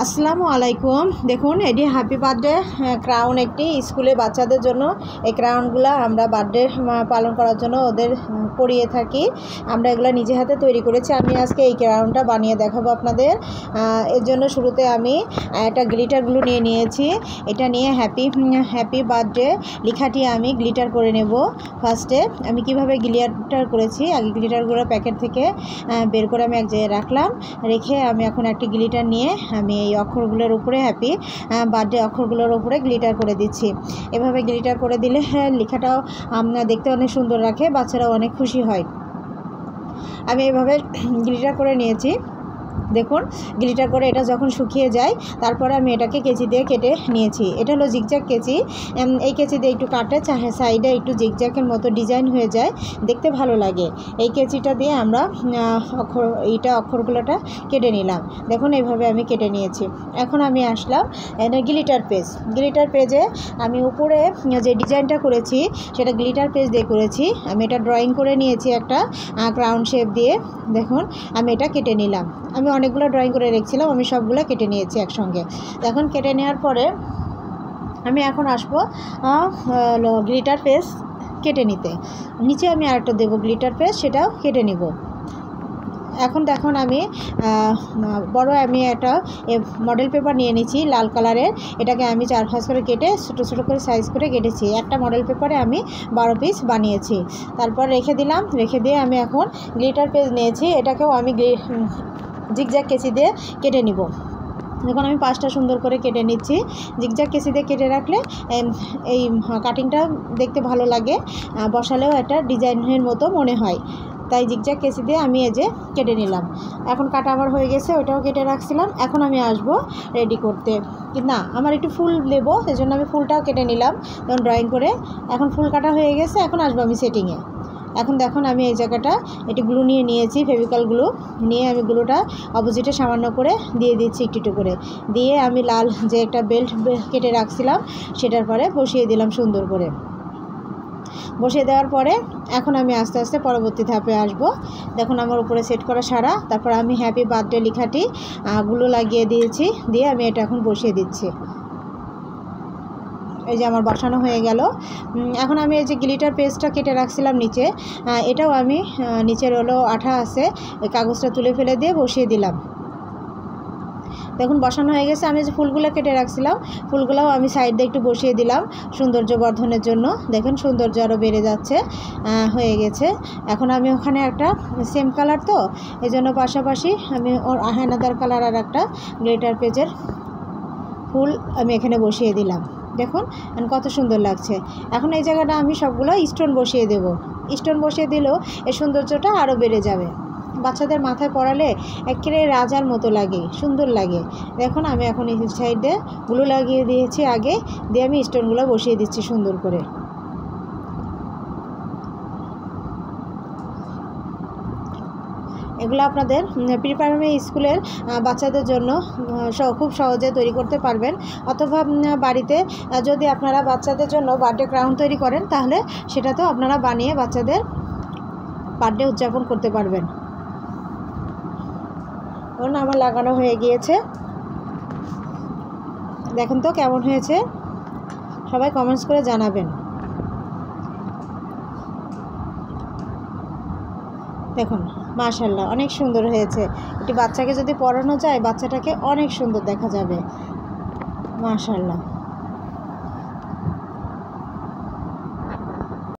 আসসালামু আলাইকুম। দেখুন এটি হ্যাপি বার্থডে ক্রাউন, একটি স্কুলে বাচ্চাদের জন্য এই ক্রাউনগুলো আমরা বার্থডে পালন করার জন্য ওদের পরিয়ে থাকি। আমরা এগুলো নিজে হাতে তৈরি করেছি। আমি আজকে এই ক্রাউনটা বানিয়ে দেখাবো আপনাদের। এর জন্য শুরুতে আমি একটা গ্লিটার গ্লু নিয়ে নিয়েছি। এটা নিয়ে হ্যাপি বার্থডে লেখাটি আমি গ্লিটার করে নেব। ফার্স্টে আমি কিভাবে গ্লিটার করেছি, আগে গ্লিটারগুলো প্যাকেট থেকে বের করে আমি এক জায়গায় রাখলাম। রেখে আমি এখন একটি গ্লিটার নিয়ে আমি এই অক্ষরগুলোর উপরে হ্যাপি বার্থডে অক্ষরগুলোর উপরে গ্লিটার করে দিচ্ছি। এভাবে গ্লিটার করে দিলে লেখাটাও দেখতে অনেক সুন্দর রাখে, বাচ্চারাও অনেক খুশি হয়। আমি এভাবে গ্লিটার করে নিয়েছি। দেখুন গ্লিটার করে এটা যখন শুকিয়ে যায় তারপরে আমি এটাকে কেচি দিয়ে কেটে নিয়েছি। এটা হলো জিগজ্যাগ কেচি। এই কেচি দিয়ে একটু কাটে সাইডে একটু জিগজ্যাগের মতো ডিজাইন হয়ে যায়, দেখতে ভালো লাগে। এই কেচিটা দিয়ে আমরা অক্ষরগুলোটা কেটে নিলাম। দেখুন এইভাবে আমি কেটে নিয়েছি। এখন আমি আসলাম গ্লিটার পেজে আমি উপরে যে ডিজাইনটা করেছি সেটা গ্লিটার পেজ দিয়ে করেছি। আমি এটা ড্রয়িং করে নিয়েছি একটা ক্রাউন শেপ দিয়ে। দেখুন আমি এটা কেটে নিলাম। আমি অনেকগুলো ড্রয়িং করে রেখেছিলাম, আমি সবগুলো কেটে নিয়েছি একসঙ্গে। এখন কেটে নেওয়ার পরে আমি এখন আসবো গ্লিটার পেজ কেটে নিতে। নিচে আমি আরেকটা দেবো গ্লিটার পেজ, সেটাও কেটে নিব। এখন দেখুন আমি আমি একটা মডেল পেপার নিয়ে নিয়েছি লাল কালারের। এটাকে আমি 4 ভাঁজ করে কেটে ছোটো ছোটো করে সাইজ করে কেটেছি। একটা মডেল পেপারে আমি 12 পিস বানিয়েছি। তারপর রেখে দিলাম। রেখে দিয়ে আমি এখন গ্লিটার পেজ নিয়েছি। এটাকেও আমি জিগজ্যাগ কেচি দিয়ে কেটে নিব। দেখুন আমি 5টা সুন্দর করে কেটে নিচ্ছি। জিগজ্যাগ কেচি দিয়ে কেটে রাখলে এই কাটিংটা দেখতে ভালো লাগে, বসালেও একটা ডিজাইনের মতো মনে হয়। তাই জিগজ্যাগ কেচি দিয়ে আমি এই যে কেটে নিলাম। এখন কাটা আমার হয়ে গেছে, ওইটাও কেটে রাখছিলাম। এখন আমি আসব রেডি করতে। না, আমার একটু ফুল দেবো, সেই জন্য আমি ফুলটাও কেটে নিলাম যেমন ড্রয়িং করে। এখন ফুল কাটা হয়ে গেছে, এখন আসবো আমি সেটিংয়ে। এখন দেখুন আমি এই জায়গাটা একটু গ্লু নিয়ে নিয়েছি, ফেভিকল গ্লু নিয়ে আমি গ্লুটা অপোজিটে সামান্য করে দিয়ে দিচ্ছি একটু করে। দিয়ে আমি লাল যে একটা বেল্ট কেটে রাখছিলাম সেটার পরে বসিয়ে দিলাম সুন্দর করে। বসিয়ে দেওয়ার পরে এখন আমি আস্তে আস্তে পরবর্তী ধাপে আসব। দেখুন আমার উপরে সেট করা সারা। তারপর আমি হ্যাপি বার্থডে লেখাটি গ্লু লাগিয়ে দিয়েছি। দিয়ে আমি এটা এখন বসিয়ে দিচ্ছি। এই যে আমার বসানো হয়ে গেল। এখন আমি এই যে গ্লিটার পেজটা কেটে রাখছিলাম নিচে, এটাও আমি নিচের হলো আঠা আছে, ওই কাগজটা তুলে ফেলে দিয়ে বসিয়ে দিলাম। দেখুন বসানো হয়ে গেছে। আমি যে ফুলগুলো কেটে রাখছিলাম ফুলগুলোও আমি সাইড দিয়ে একটু বসিয়ে দিলাম সৌন্দর্য বর্ধনের জন্য। দেখুন সৌন্দর্য আরও বেড়ে যাচ্ছে, হয়ে গেছে। এখন আমি ওখানে একটা সেম কালার তো এই জন্য পাশাপাশি আমি আয়নাদার কালার আর একটা গ্লিটার পেজের ফুল আমি এখানে বসিয়ে দিলাম। দেখুন কত সুন্দর লাগছে। এখন এই জায়গাটা আমি সবগুলো স্টোন বসিয়ে দেব। স্টোন বসিয়ে দিলেও এই সৌন্দর্যটা আরও বেড়ে যাবে। বাচ্চাদের মাথায় পরালে একেবারে রাজার মতো লাগে, সুন্দর লাগে। দেখুন আমি এখন এই সাইডে গ্লু লাগিয়ে দিয়েছি আগে, দিয়ে আমি স্টোনগুলো বসিয়ে দিচ্ছি সুন্দর করে। এগুলো আপনাদের প্রি-প্রাইমারি স্কুলের বাচ্চাদের জন্য খুব সহজে তৈরি করতে পারবেন। অথবা বাড়িতে যদি আপনারা বাচ্চাদের জন্য বার্থডে ক্রাউন তৈরি করেন তাহলে সেটাতেও আপনারা বানিয়ে বাচ্চাদের বার্থডে উদযাপন করতে পারবেন। ধরুন আমার লাগানো হয়ে গিয়েছে। দেখুন তো কেমন হয়েছে, সবাই কমেন্টস করে জানাবেন। দেখুন মাশাআল্লাহ অনেক সুন্দর হয়েছে। এটি বাচ্চাকে যদি পরানো যায় বাচ্চাটাকে অনেক সুন্দর দেখা যাবে। মাশাআল্লাহ।